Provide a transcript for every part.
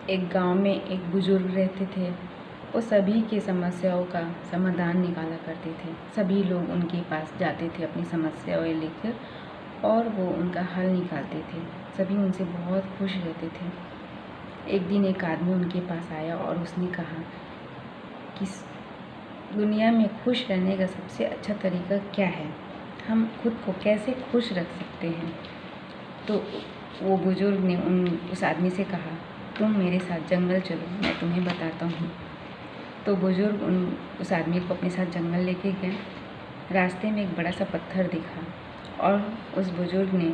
एक गांव में एक बुजुर्ग रहते थे। वो सभी की समस्याओं का समाधान निकाला करते थे। सभी लोग उनके पास जाते थे अपनी समस्याएं लेकर और वो उनका हल निकालते थे। सभी उनसे बहुत खुश रहते थे। एक दिन एक आदमी उनके पास आया और उसने कहा कि दुनिया में खुश रहने का सबसे अच्छा तरीका क्या है, हम खुद को कैसे खुश रख सकते हैं। तो वो बुजुर्ग ने उस आदमी से कहा, तुम मेरे साथ जंगल चलो, मैं तुम्हें बताता हूँ। तो बुजुर्ग उस आदमी को अपने साथ जंगल लेके गए। रास्ते में एक बड़ा सा पत्थर दिखा और उस बुजुर्ग ने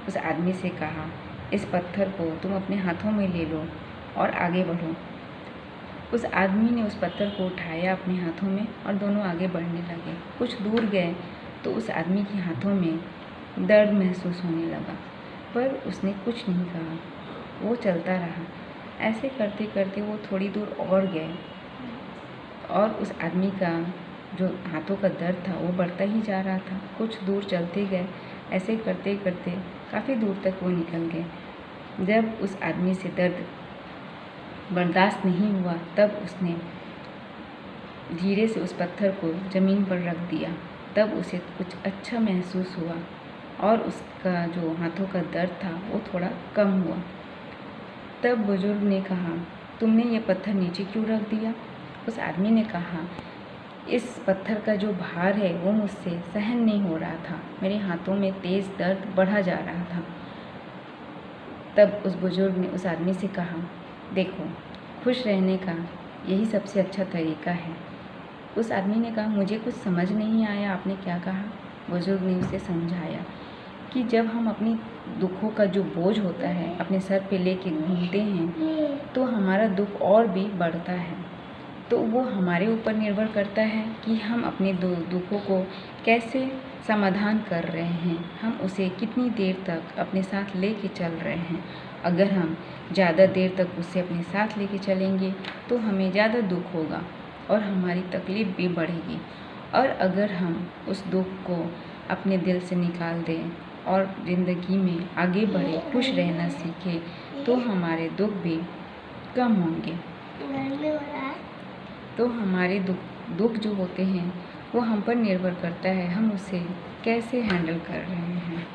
उस आदमी से कहा, इस पत्थर को तुम अपने हाथों में ले लो और आगे बढ़ो। उस आदमी ने उस पत्थर को उठाया अपने हाथों में और दोनों आगे बढ़ने लगे। कुछ दूर गए तो उस आदमी के हाथों में दर्द महसूस होने लगा, पर उसने कुछ नहीं कहा, वो चलता रहा। ऐसे करते करते वो थोड़ी दूर और गए और उस आदमी का जो हाथों का दर्द था वो बढ़ता ही जा रहा था। कुछ दूर चलते गए, ऐसे करते करते काफ़ी दूर तक वो निकल गए। जब उस आदमी से दर्द बर्दाश्त नहीं हुआ तब उसने धीरे से उस पत्थर को ज़मीन पर रख दिया। तब उसे कुछ अच्छा महसूस हुआ और उसका जो हाथों का दर्द था वो थोड़ा कम हुआ। तब बुजुर्ग ने कहा, तुमने ये पत्थर नीचे क्यों रख दिया? उस आदमी ने कहा, इस पत्थर का जो भार है वो मुझसे सहन नहीं हो रहा था, मेरे हाथों में तेज़ दर्द बढ़ा जा रहा था। तब उस बुजुर्ग ने उस आदमी से कहा, देखो, खुश रहने का यही सबसे अच्छा तरीका है। उस आदमी ने कहा, मुझे कुछ समझ नहीं आया, आपने क्या कहा? बुजुर्ग ने उसे समझाया कि जब हम अपनी दुखों का जो बोझ होता है अपने सर पे लेके घूमते हैं तो हमारा दुख और भी बढ़ता है। तो वो हमारे ऊपर निर्भर करता है कि हम अपने दुखों को कैसे समाधान कर रहे हैं, हम उसे कितनी देर तक अपने साथ लेके चल रहे हैं। अगर हम ज़्यादा देर तक उसे अपने साथ लेके चलेंगे तो हमें ज़्यादा दुख होगा और हमारी तकलीफ़ भी बढ़ेगी। और अगर हम उस दुख को अपने दिल से निकाल दें और ज़िंदगी में आगे बढ़े, खुश रहना सीखें, तो हमारे दुख भी कम होंगे। तो हमारे दुख जो होते हैं वो हम पर निर्भर करता है, हम उसे कैसे हैंडल कर रहे हैं।